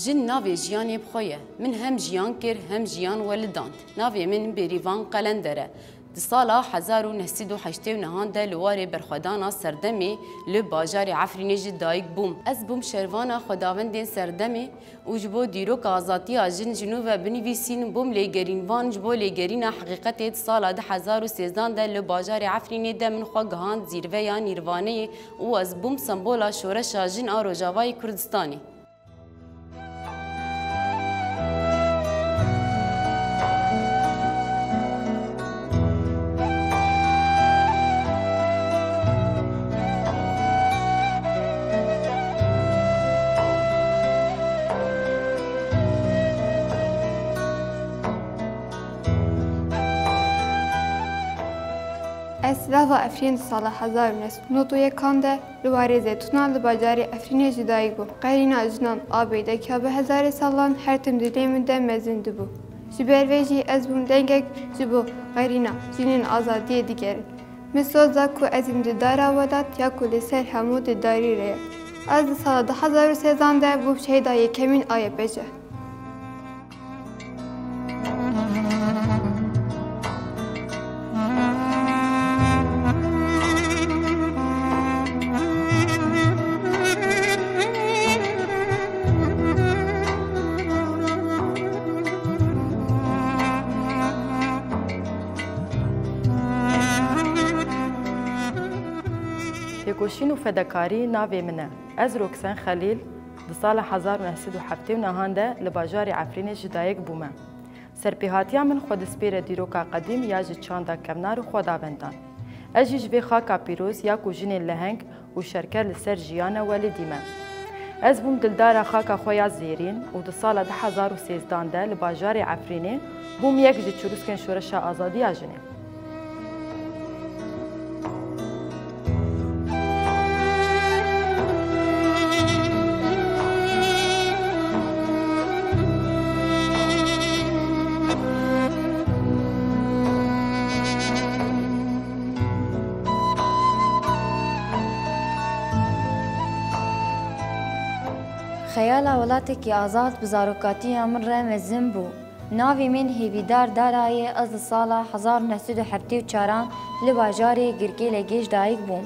جن ناوی جیانی بخویه من هم جیان کر هم جیان ولداند ناوی من بریوان قلندره دی سالا 1989 ده لوار برخودانا سردمی لباجار عفرینیج دایک بوم از بوم شروانا خداوندین سردمی و جبو دیروک آزادی آجن جنو و بنویسین بوم لیگرینوان جبو لیگرین حقیقت دی سالا ده 2013 ده لباجار عفرینی ده من خوا گهاند زیروه یا نیروانه و از بوم سمبولا شورش آجن آروجاوای کردستانی اسلاف افرین سال 1991 کنده لواری زیتونان لباجاری افرین جدایی بو قرینا جنان آبیده که به هزار سالان هر تم دیلیمنده مزنده بو جبرویجی از بوم دنگک جبو قرینا جنین آزادی دیگری مثل کو از این داره وداد یا کلی سر همو داری ره از سال 2013 ده بو شهیدای کمین آیه بجه تێکۆشین و فەدەکاری ناوێ منە ئەز ڕۆکسەن خەلیل di sala 1979 de li bajarê Efrînê ji dayek bûme. Serpêhatiya min xwe dispêre dîroka qedîm ya ji çanda kevnar û xwedavendan. Ez jî ji vê xaka pîroz ya ku jinên leheng û şerker li ser jiyana welîdî me. Ez bûm dildara xaka xwe ya zêrîn û di sala 2013 de li bajarê Efrînê bûm yek ji çirûskên şoreşa azadiya jinê. خیالا ولاتێکی ئازاد bi zarokatiya min re mezin bû. Navê min hêvîdar Darayê ez di sala 1974 li bajarê Girkêlê Gêj dayîk bûm.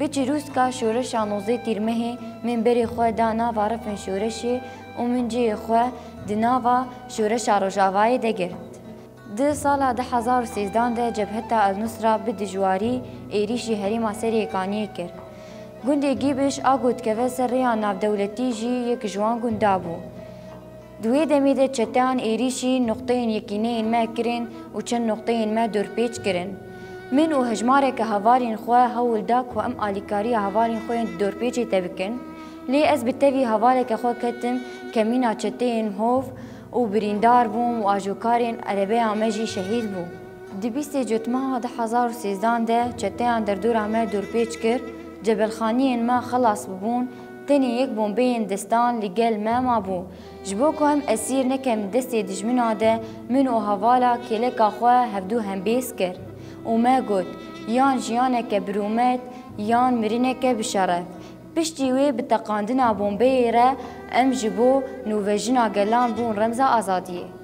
Bi çîrûska şoreşa nozê tîrmehê min berê xwe da nava rifên şoreşê û min ciyê xwe di nava şoreşa Rojavayê de girt. Di sala 2013 de Cebheta El-Nusra bi dijwarî êrişî herêma Serê Kaniyê kir. Gundê Gîbiş a gotkeve ser rêya navdewletî jî yek ji wan gunda bû. Di wê demê de çeteyan êrişî noqteyên yekîneyên me kirin û çend noqteyên me dörpêç kirin. Min û hejmareke hevalên xwe hewl da ku em alîkariya hevalên xwe yên dörpêçê te bikin. Lê ez bi tevî hevaleke xwe ketim kemîna çeteyên hov û birîndar bûm û ajokarên elebeya me jî şehîd bû. Di bîstê cotmeha 2013 de çeteyan derdora me dörpêç kir. Cebelxaniyên me xelas bibûn, tenê yek bombeyên destan li gel me mabû. Ji bo ku em esîr nekem destê dijmina de min û hevala kêleka xwe hevdû hembêz kir. û me got, yan jiyaneke birûmet, yan mirineke bişeref. Piştî wê bi teqandina bombeyê re em ji bo nûvejina gelan bûn remza azadiyê.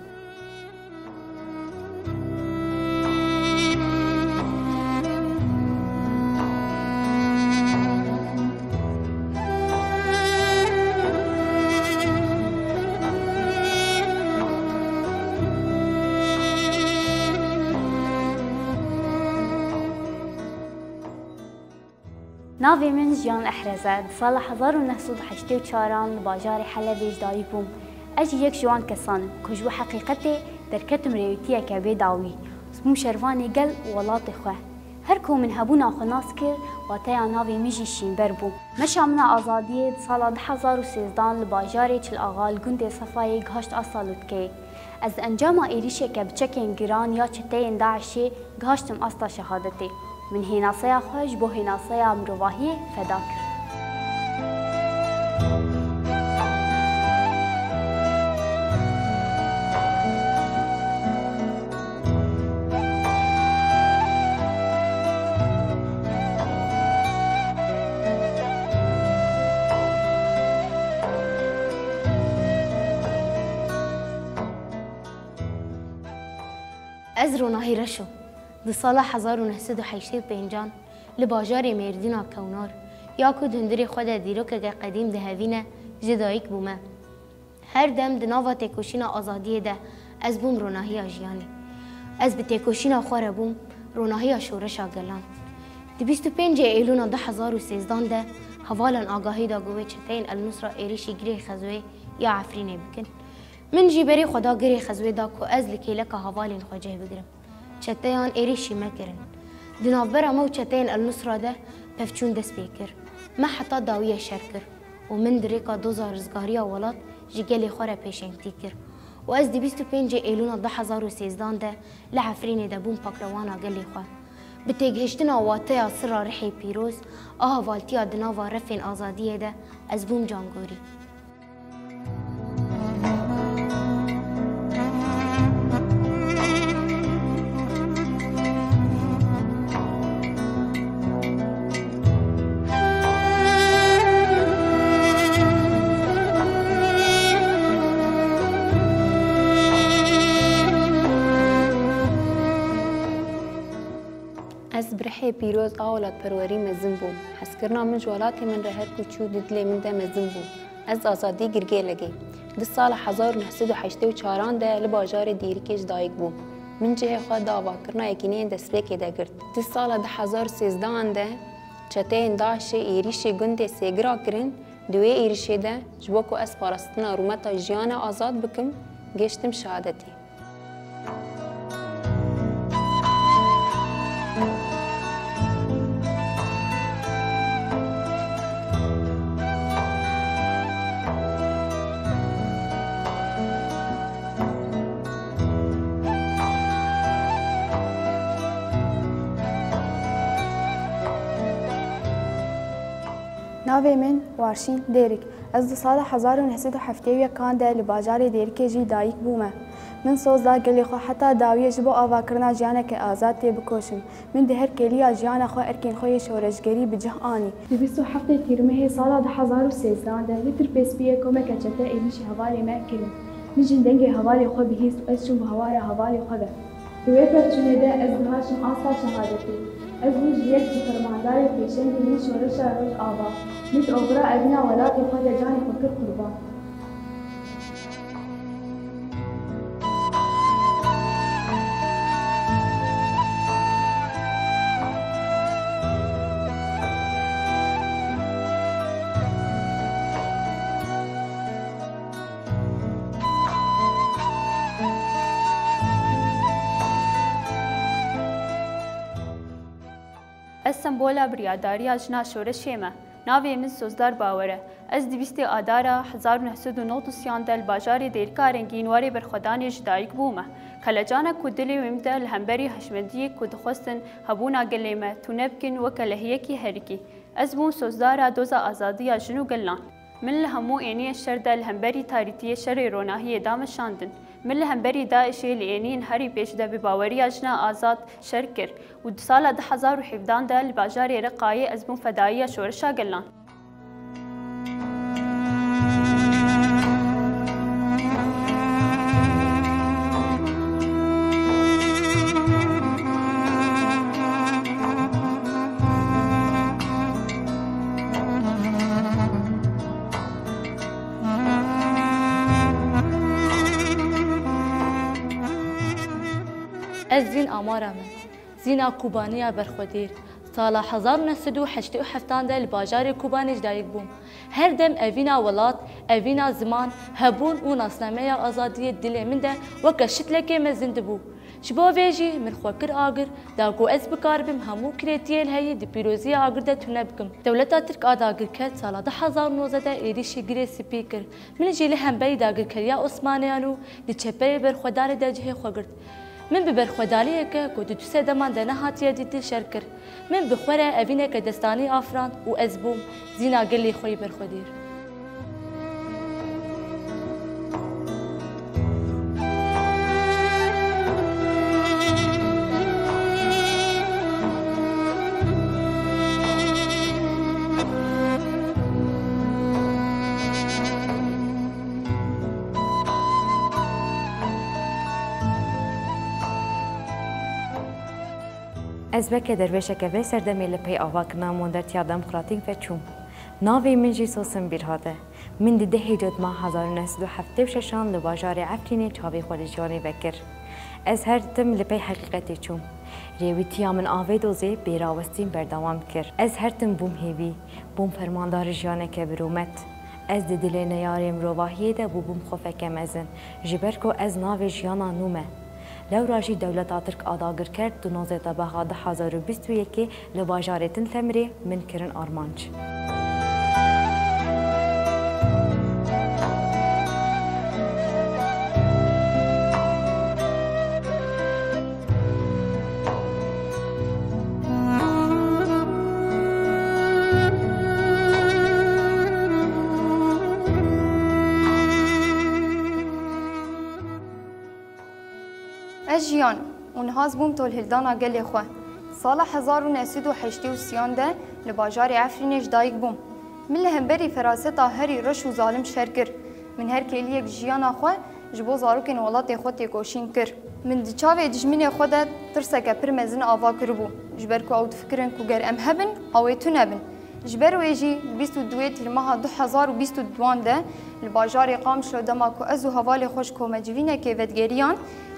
ناوی من جیان احرزه دی سال 1984 li bajarê Helebê dayîk bûm. Ez jî yek ji wan kesan im ku ji bo heqîqetê derketim rêwîtiyeke bêdawî bûm şervanê gel û welatê xwe. Her ku min hebûna xwe nas kir wateya navê min jî şînber bû. Meşa min a azadiyê di sala 2013 li bajarê Çilaxa li gundê Sefayê gihaşt asta Lûtkeyê. Ez di encama êrişeke bi çekên giran ya çeteyên Daişê gihaştim asta şehadetê. من هێناسەیە خۆ ji bo هێناسەیە mirovahiyê feda kir. از روناهی رشو دی سال 1985 لباجار میردینا کونار یا که دندری خود دیروک قدیم ده هوینه جدایک بومه. هر دم دناوا تکوشینا آزادی ده از بوم روناهی آجیانی. از به تکوشینا خواره بوم روناهی شورش آگلان. دی 25 ایلون 2013 ده حوالن آگاهی دا گوه چتین النصرة ایریشی گری خزوی یا عفرینه بکن. من جیبری خدا گری خزوی دا که از لکیلک حوالین خوجه بگرم. چتیان ایریشی مکرن. دنابرا مو چتین النصرة ده پفچون دست بیکر. ما حتی داویه شر کر و من دریکا دوزا رزگاری ولات جگلی خوره پیشنگتی کر و از دی 25 ایلون 2013 ده لعفرینه ده بوم پاکروانا گلی خواه بتگهشتنا واتیا سر رحی پیروز آها والتیا دناوا رفین آزادیه ده از بوم جانگوری. از برحی پیروز آولاد پروری مزن بوم. حس کرنا من جوالاتی من رهر کوچو ددلی من ده مزن بوم. از آزادی گرگی لگی. دی سال 1984 ده لباجار دیرکیش دایگ بوم. من جه خود داوا کرنا یکینین دسبکی ده گرد. دی سال 2013 ده چتین داعش ایریشی گنده سیگرا کرن دوی ایریشی ده جبوکو از پارستنا رومتا جیان آزاد بکم گشتم شهادتی. ناوی من وارشین دیرک از دی سال 1971 ده لباجار دیرکی جی دایک بومه. من سوزا گلی خو حتی داویه جبو آوا کرنا جیانه که آزاد تی بکوشم. من ده هر کلیا جیانه خو ارکین خوی شورشگری بجه آنی. دی 27 تیرمه سال 2013 ده لیتر پیسپیه کمک چته ایلیش حوالی ما کرد. من جندنگ حوالی خو بهیست و از شو بهوار حوالی خو ده. دوی پرچونه ده از دهاشم آسا شهادتی. از روز یک فرماندار پیشنگ من شورش روز آوا. مثل أغراء أبنا ولكن قد جاني فكر قربان. السمبولا برياداريا جنا شورش هما ناوی من سوزدار باوره از 200 آدارا 1990 دل باجار دیرکا رنگینواری برخودانی جدایک بومه کلجانا کودلی ومده الهمبری هشمندی کود خواستن هبونا گلیمه تو نبکن وکلهیه کی هرکی از بون سوزدارا دوزا آزادی جنو گلان من لهمو اینی شرد الهمبری تاریتی شر روناهی دام شاندن من لهمبری داعشی لینین هری پیش ده بباوری اجنا آزاد شرکر و دو سال 2017 دل باجار رقایی از بون فدایی شورشا گلان از زین آمارا من زینا کوبانیا برخودیر سال 1987 ده لباجار کوبانی جدایک بوم هر دم اوینا ولات اوینا زمان هبون و ناسنامه آزادی دل من ده وکه شتلکه مزند بو شبا ویجی من خوکر آگر داگو از بکار بم همو کریتیل هی دی پیروزی آگر ده تونه بکم دولتا ترک آداگر کد سال 2019 ده ایریشی گری سپیکر من جیل هم بی داگر کریا عثمانیانو دی چپری برخودار ده جه خوگرد من ببرخودالیه که کود تو سه دمان ده نهاتیه دیتی شرکر من بخوره اوینه که دستانی آفراند و از بوم زینا گلی خوی برخودیر Ez veke derveşeke ve serdemê li pey avakirina modertiya demokratîk ve çûm. Navê min jî Sosin Bîrhate. Min di dehê cotma 1976 li bajarê Efrînê çavê xwe li jiyanê vekir. Ez her tim li pey heqîqetê çûm. Rêwîtiya min avê dozê bêrawestîn berdewam kir. Ez her tim bûm hêvî, bûm fermandarê jiyaneke birûmet. Ez di dilê neyarê mirovahiyê de bûbûm xwefeke mezin, ji ber ku ez navê jiyana nû me. Lewra jî dewleta Tirk adagir kir du 19 tebexa 2021 li bajarê Tin Temirê min kirin armanc. Ez jiyan û nihaz bûm tolhildana gelê xwe. Sala 1983 de li bajarê Efrînê ji dayîk bûm. Min li hemberî feraseta herî reş û zalim şer kir. Min her kêliyek ji jiyana xwe ji bo zarokên welatê xwe têkoşîn kir. Min di çavê dijminê xwe de tirseke pir mezin ava kiribû. Ji ber ku ew difikirin ku ger em hebin, ew ê tune bin. Ji ber wê jî 22 tîrmeha 2022 de li bajarê Qamişlo dema ku ez û hevalê xwe ji komecivînekê vedgeriyan,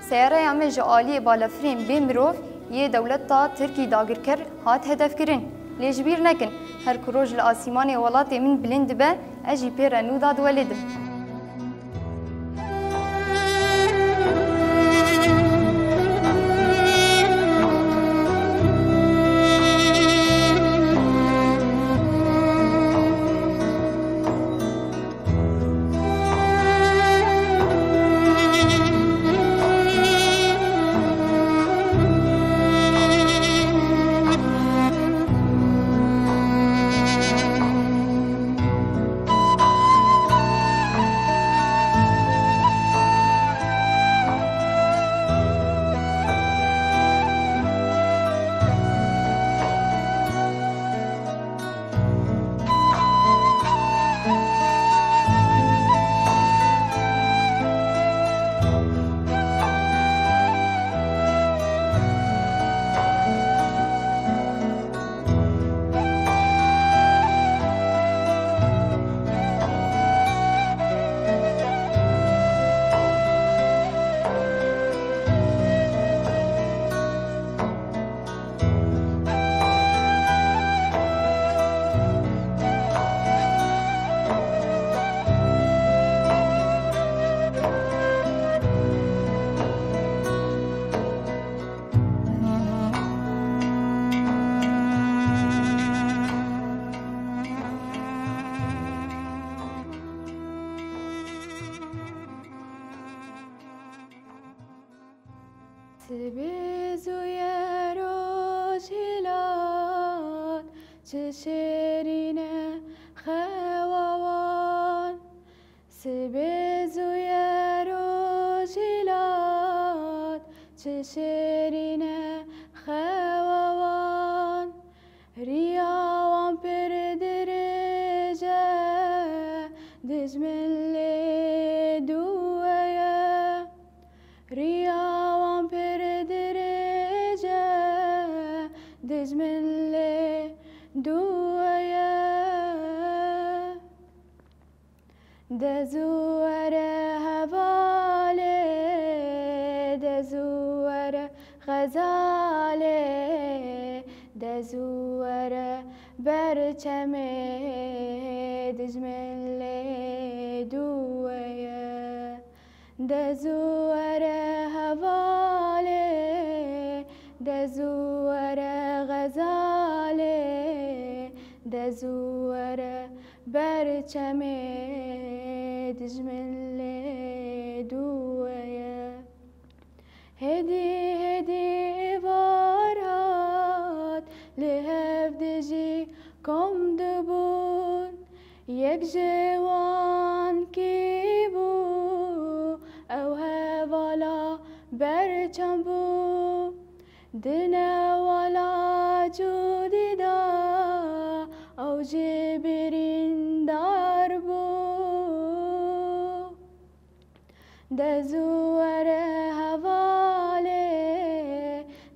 seyareya me ji aliyê balafirên bê mirov yê dewleta Tirkî dagirker hat hedefkirin. Lê ji bîr nekin, her ku roj li asîmanê welatê min bilind dibe, ez jî pê re nû da diweledim.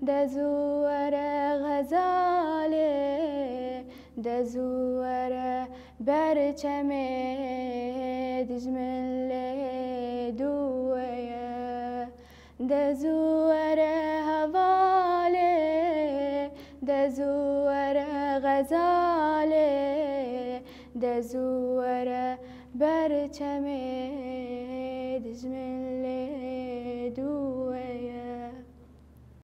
دزوار هواله دزوره برچمه دجمن دويه دزوره هواله دزوره غزاله دزوره برچمه دجمن